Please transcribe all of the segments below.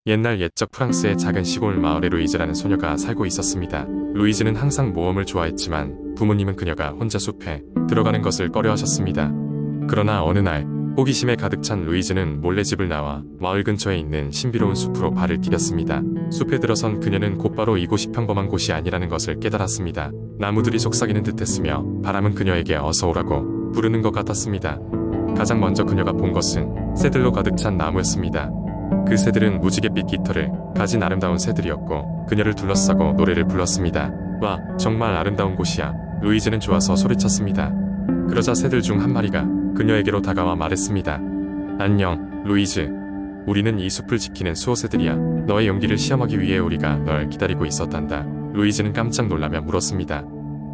옛날 옛적 프랑스의 작은 시골 마을에 루이즈라는 소녀가 살고 있었습니다. 루이즈는 항상 모험을 좋아했지만 부모님은 그녀가 혼자 숲에 들어가는 것을 꺼려하셨습니다. 그러나 어느 날 호기심에 가득 찬 루이즈는 몰래 집을 나와 마을 근처에 있는 신비로운 숲으로 발을 디뎠습니다. 숲에 들어선 그녀는 곧바로 이곳이 평범한 곳이 아니라는 것을 깨달았습니다. 나무들이 속삭이는 듯했으며 바람은 그녀에게 어서 오라고 부르는 것 같았습니다. 가장 먼저 그녀가 본 것은 새들로 가득 찬 나무였습니다. 그 새들은 무지갯빛 깃털을 가진 아름다운 새들이었고 그녀를 둘러싸고 노래를 불렀습니다. 와, 정말 아름다운 곳이야. 루이즈는 좋아서 소리쳤습니다. 그러자 새들 중 한 마리가 그녀에게로 다가와 말했습니다. 안녕, 루이즈. 우리는 이 숲을 지키는 수호새들이야. 너의 용기를 시험하기 위해 우리가 널 기다리고 있었단다. 루이즈는 깜짝 놀라며 물었습니다.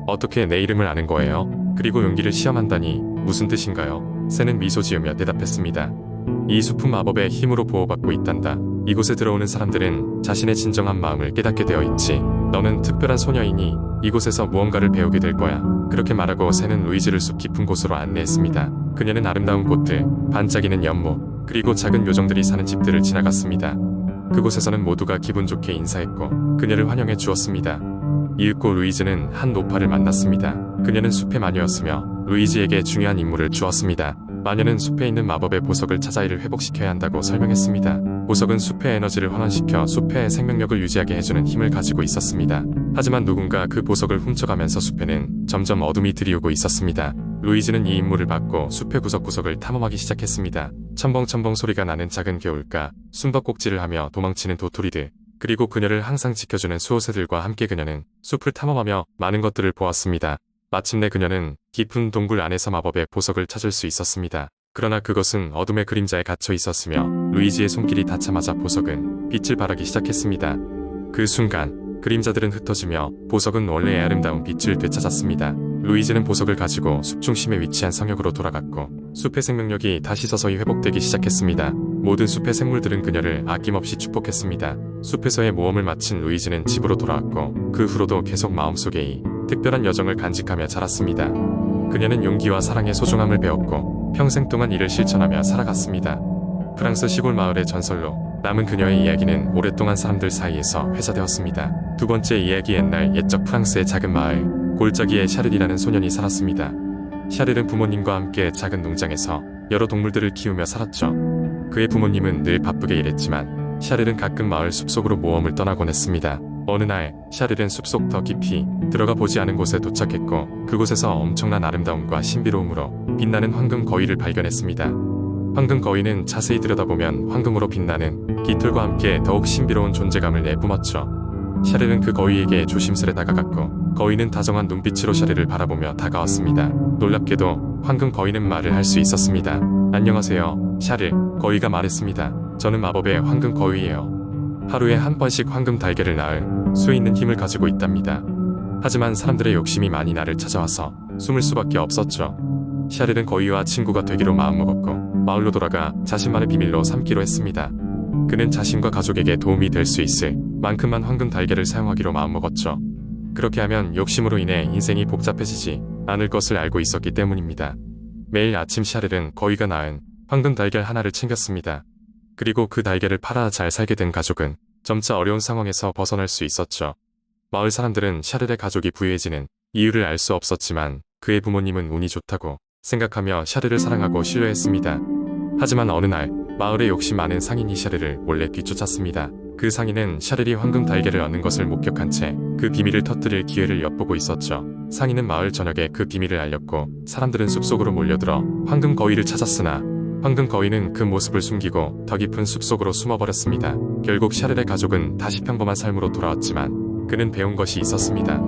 어떻게 내 이름을 아는 거예요? 그리고 용기를 시험한다니 무슨 뜻인가요? 새는 미소 지으며 대답했습니다. 이 숲은 마법의 힘으로 보호받고 있단다. 이곳에 들어오는 사람들은 자신의 진정한 마음을 깨닫게 되어 있지. 너는 특별한 소녀이니 이곳에서 무언가를 배우게 될 거야. 그렇게 말하고 새는 루이즈를 숲 깊은 곳으로 안내했습니다. 그녀는 아름다운 꽃들, 반짝이는 연못, 그리고 작은 요정들이 사는 집들을 지나갔습니다. 그곳에서는 모두가 기분 좋게 인사했고 그녀를 환영해 주었습니다. 이윽고 루이즈는 한 노파를 만났습니다. 그녀는 숲의 마녀였으며 루이즈에게 중요한 임무를 주었습니다. 마녀는 숲에 있는 마법의 보석을 찾아 이를 회복시켜야 한다고 설명했습니다. 보석은 숲의 에너지를 환원시켜 숲의 생명력을 유지하게 해주는 힘을 가지고 있었습니다. 하지만 누군가 그 보석을 훔쳐가면서 숲에는 점점 어둠이 들이오고 있었습니다. 루이즈는 이 임무를 받고 숲의 구석구석을 탐험하기 시작했습니다. 첨벙첨벙 소리가 나는 작은 개울가, 숨바꼭질을 하며 도망치는 도토리들, 그리고 그녀를 항상 지켜주는 수호새들과 함께 그녀는 숲을 탐험하며 많은 것들을 보았습니다. 마침내 그녀는 깊은 동굴 안에서 마법의 보석을 찾을 수 있었습니다. 그러나 그것은 어둠의 그림자에 gat혀 있었으며 루이즈의 손길이 닿자마자 보석은 빛을 발하기 시작했습니다. 그 순간 그림자들은 흩어지며 보석은 원래의 아름다운 빛을 되찾았습니다. 루이즈는 보석을 가지고 숲 중심에 위치한 성역으로 돌아갔고 숲의 생명력이 다시 서서히 회복되기 시작했습니다. 모든 숲의 생물들은 그녀를 아낌없이 축복했습니다. 숲에서의 모험을 마친 루이즈는 집으로 돌아왔고 그 후로도 계속 마음속에 이 특별한 여정을 간직하며 자랐습니다. 그녀는 용기와 사랑의 소중함을 배웠고 평생 동안 이를 실천하며 살아갔습니다. 프랑스 시골 마을의 전설로 남은 그녀의 이야기는 오랫동안 사람들 사이에서 회자되었습니다. 두 번째 이야기. 옛날 옛적 프랑스의 작은 마을, 골짜기에 샤를이라는 소년이 살았습니다. 샤를은 부모님과 함께 작은 농장에서 여러 동물들을 키우며 살았죠. 그의 부모님은 늘 바쁘게 일했지만 샤를은 가끔 마을 숲속으로 모험을 떠나곤 했습니다. 어느 날 샤를은 숲속 더 깊이 들어가 보지 않은 곳에 도착했고 그곳에서 엄청난 아름다움과 신비로움으로 빛나는 황금 거위를 발견했습니다. 황금 거위는 자세히 들여다보면 황금으로 빛나는 깃털과 함께 더욱 신비로운 존재감을 내뿜었죠. 샤를은 그 거위에게 조심스레 다가갔고 거위는 다정한 눈빛으로 샤를을 바라보며 다가왔습니다. 놀랍게도 황금 거위는 말을 할 수 있었습니다. 안녕하세요, 샤를. 거위가 말했습니다. 저는 마법의 황금 거위예요. 하루에 한 번씩 황금 달걀을 낳을 수 있는 힘을 가지고 있답니다. 하지만 사람들의 욕심이 많이 나를 찾아와서 숨을 수밖에 없었죠. 샤를은 거위와 친구가 되기로 마음먹었고 마을로 돌아가 자신만의 비밀로 삼기로 했습니다. 그는 자신과 가족에게 도움이 될 수 있을 만큼만 황금 달걀을 사용하기로 마음먹었죠. 그렇게 하면 욕심으로 인해 인생이 복잡해지지 않을 것을 알고 있었기 때문입니다. 매일 아침 샤를은 거위가 낳은 황금 달걀 하나를 챙겼습니다. 그리고 그 달걀을 팔아 잘 살게 된 가족은 점차 어려운 상황에서 벗어날 수 있었죠. 마을 사람들은 샤를의 가족이 부유해지는 이유를 알 수 없었지만 그의 부모님은 운이 좋다고 생각하며 샤를을 사랑하고 신뢰했습니다. 하지만 어느 날 마을에 욕심 많은 상인이 샤를을 몰래 뒤쫓았습니다. 그 상인은 샤를이 황금 달걀을 얻는 것을 목격한 채 그 비밀을 터뜨릴 기회를 엿보고 있었죠. 상인은 마을 전역에 그 비밀을 알렸고 사람들은 숲속으로 몰려들어 황금 거위를 찾았으나 황금 거위는 그 모습을 숨기고 더 깊은 숲속으로 숨어버렸습니다. 결국 샤를의 가족은 다시 평범한 삶으로 돌아왔지만 그는 배운 것이 있었습니다.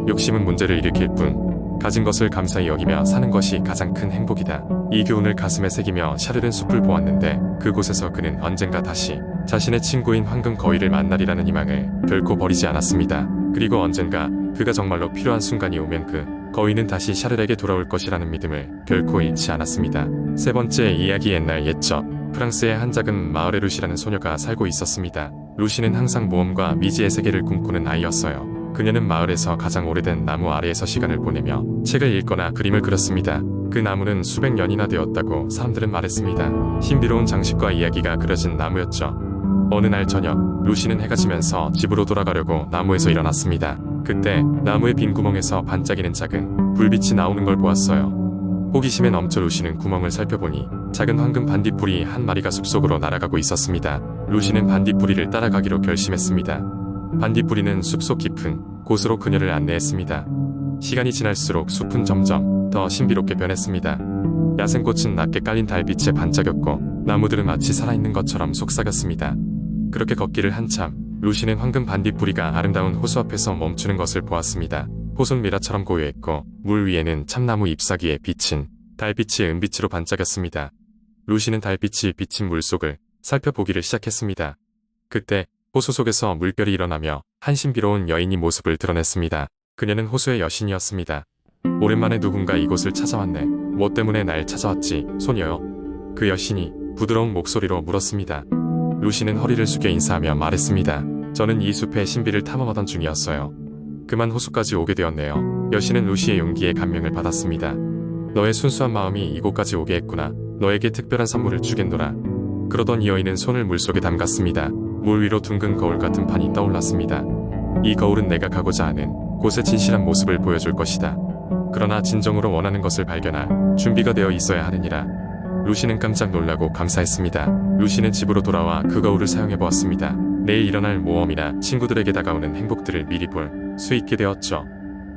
욕심은 문제를 일으킬 뿐 가진 것을 감사히 여기며 사는 것이 가장 큰 행복이다. 이 교훈을 가슴에 새기며 샤를은 숲을 보았는데 그곳에서 그는 언젠가 다시 자신의 친구인 황금 거위를 만나리라는 희망을 결코 버리지 않았습니다. 그리고 언젠가 그가 정말로 필요한 순간이 오면 그 거위는 다시 샤를에게 돌아올 것이라는 믿음을 결코 잃지 않았습니다. 세 번째 이야기. 옛날 옛적 프랑스의 한 작은 마을에 루시라는 소녀가 살고 있었습니다. 루시는 항상 모험과 미지의 세계를 꿈꾸는 아이였어요. 그녀는 마을에서 가장 오래된 나무 아래에서 시간을 보내며 책을 읽거나 그림을 그렸습니다. 그 나무는 수백 년이나 되었다고 사람들은 말했습니다. 신비로운 장식과 이야기가 그려진 나무였죠. 어느 날 저녁, 루시는 해가 지면서 집으로 돌아가려고 나무에서 일어났습니다. 그때 나무의 빈 구멍에서 반짝이는 작은 불빛이 나오는 걸 보았어요. 호기심에 넘쳐 루시는 구멍을 살펴보니 작은 황금 반딧불이 한 마리가 숲속으로 날아가고 있었습니다. 루시는 반딧불이를 따라가기로 결심했습니다. 반딧불이는 숲속 깊은 곳으로 그녀를 안내했습니다. 시간이 지날수록 숲은 점점 더 신비롭게 변했습니다. 야생꽃은 낮게 깔린 달빛에 반짝였고 나무들은 마치 살아있는 것처럼 속삭였습니다. 그렇게 걷기를 한참, 루시는 황금 반딧불이가 아름다운 호수 앞에서 멈추는 것을 보았습니다. 호수는 미라처럼 고요했고 물 위에는 참나무 잎사귀에 비친 달빛이 은빛으로 반짝였습니다. 루시는 달빛이 비친 물속을 살펴보기를 시작했습니다. 그때 호수 속에서 물결이 일어나며 한 신비로운 여인이 모습을 드러냈습니다. 그녀는 호수의 여신이었습니다. 오랜만에 누군가 이곳을 찾아왔네. 뭐 때문에 날 찾아왔지, 소녀요? 그 여신이 부드러운 목소리로 물었습니다. 루시는 허리를 숙여 인사하며 말했습니다. 저는 이 숲의 신비를 탐험하던 중이었어요. 그만 호수까지 오게 되었네요. 여신은 루시의 용기에 감명을 받았습니다. 너의 순수한 마음이 이곳까지 오게 했구나. 너에게 특별한 선물을 주겠노라. 그러던 이 여인은 손을 물속에 담갔습니다. 물 위로 둥근 거울 같은 판이 떠올랐습니다. 이 거울은 내가 가고자 하는 곳의 진실한 모습을 보여줄 것이다. 그러나 진정으로 원하는 것을 발견할 준비가 되어 있어야 하느니라. 루시는 깜짝 놀라고 감사했습니다. 루시는 집으로 돌아와 그 거울을 사용해보았습니다. 내일 일어날 모험이나 친구들에게 다가오는 행복들을 미리 볼 수 있게 되었죠.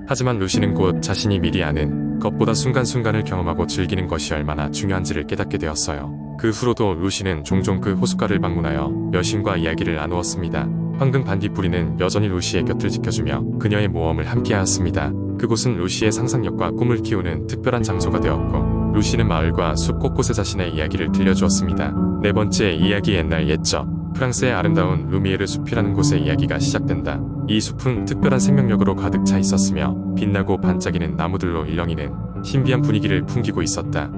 하지만 루시는 곧 자신이 미리 아는 것보다 순간순간을 경험하고 즐기는 것이 얼마나 중요한지를 깨닫게 되었어요. 그 후로도 루시는 종종 그 호숫가를 방문하여 여신과 이야기를 나누었습니다. 황금 반딧불이는 여전히 루시의 곁을 지켜주며 그녀의 모험을 함께하였습니다. 그곳은 루시의 상상력과 꿈을 키우는 특별한 장소가 되었고 루시는 마을과 숲 곳곳에 자신의 이야기를 들려주었습니다. 네 번째 이야기. 옛날 옛적 프랑스의 아름다운 루미에르 숲이라는 곳의 이야기가 시작된다. 이 숲은 특별한 생명력으로 가득 차 있었으며 빛나고 반짝이는 나무들로 일렁이는 신비한 분위기를 풍기고 있었다.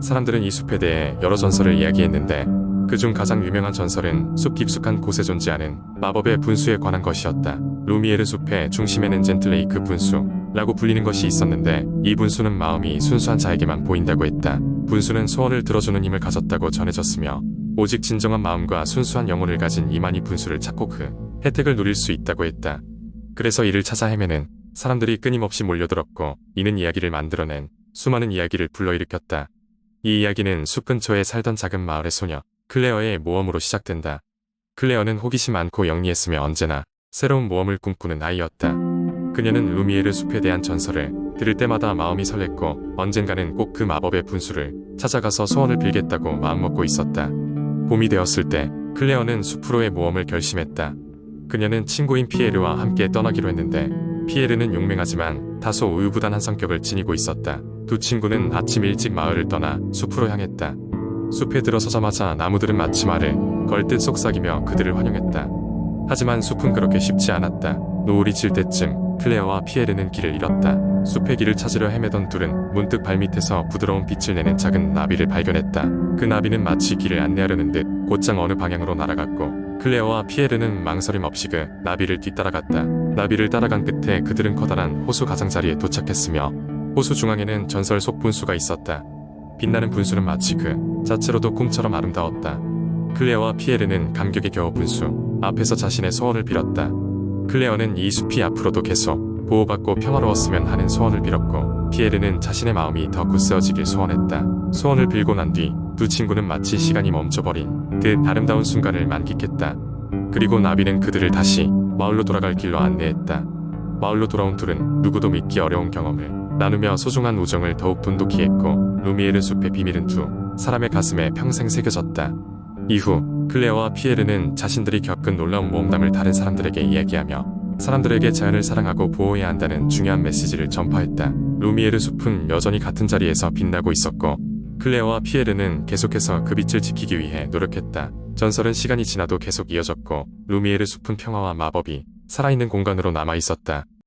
사람들은 이 숲에 대해 여러 전설을 이야기했는데 그중 가장 유명한 전설은 숲 깊숙한 곳에 존재하는 마법의 분수에 관한 것이었다. 루미에르 숲의 중심에는 젠틀레이크 분수라고 불리는 것이 있었는데 이 분수는 마음이 순수한 자에게만 보인다고 했다. 분수는 소원을 들어주는 힘을 가졌다고 전해졌으며 오직 진정한 마음과 순수한 영혼을 가진 이만이 분수를 찾고 그 혜택을 누릴 수 있다고 했다. 그래서 이를 찾아 헤매는 사람들이 끊임없이 몰려들었고 이는 이야기를 만들어낸 수많은 이야기를 불러일으켰다. 이 이야기는 숲 근처에 살던 작은 마을의 소녀 클레어의 모험으로 시작된다. 클레어는 호기심 많고 영리했으며 언제나 새로운 모험을 꿈꾸는 아이였다. 그녀는 루미에르 숲에 대한 전설을 들을 때마다 마음이 설렜고 언젠가는 꼭 그 마법의 분수를 찾아가서 소원을 빌겠다고 마음먹고 있었다. 봄이 되었을 때 클레어는 숲으로의 모험을 결심했다. 그녀는 친구인 피에르와 함께 떠나기로 했는데 피에르는 용맹하지만 다소 우유부단한 성격을 지니고 있었다. 두 친구는 아침 일찍 마을을 떠나 숲으로 향했다. 숲에 들어서자마자 나무들은 마치 말을 걸듯 속삭이며 그들을 환영했다. 하지만 숲은 그렇게 쉽지 않았다. 노을이 질 때쯤 클레어와 피에르는 길을 잃었다. 숲의 길을 찾으려 헤매던 둘은 문득 발밑에서 부드러운 빛을 내는 작은 나비를 발견했다. 그 나비는 마치 길을 안내하려는 듯 곧장 어느 방향으로 날아갔고 클레어와 피에르는 망설임 없이 그 나비를 뒤따라갔다. 나비를 따라간 끝에 그들은 커다란 호수 가장자리에 도착했으며 호수 중앙에는 전설 속 분수가 있었다. 빛나는 분수는 마치 그 자체로도 꿈처럼 아름다웠다. 클레어와 피에르는 감격에 겨워 분수 앞에서 자신의 소원을 빌었다. 클레어는 이 숲이 앞으로도 계속 보호받고 평화로웠으면 하는 소원을 빌었고 피에르는 자신의 마음이 더 굳세어지길 소원했다. 소원을 빌고 난 뒤 두 친구는 마치 시간이 멈춰버린 듯 아름다운 순간을 만끽했다. 그리고 나비는 그들을 다시 마을로 돌아갈 길로 안내했다. 마을로 돌아온 둘은 누구도 믿기 어려운 경험을 나누며 소중한 우정을 더욱 돈독히 했고 루미에르 숲의 비밀은 두 사람의 가슴에 평생 새겨졌다. 이후 클레어와 피에르는 자신들이 겪은 놀라운 모험담을 다른 사람들에게 이야기하며 사람들에게 자연을 사랑하고 보호해야 한다는 중요한 메시지를 전파했다. 루미에르 숲은 여전히 같은 자리에서 빛나고 있었고 클레어와 피에르는 계속해서 그 빛을 지키기 위해 노력했다. 전설은 시간이 지나도 계속 이어졌고 루미에르 숲은 평화와 마법이 살아있는 공간으로 남아 있었다.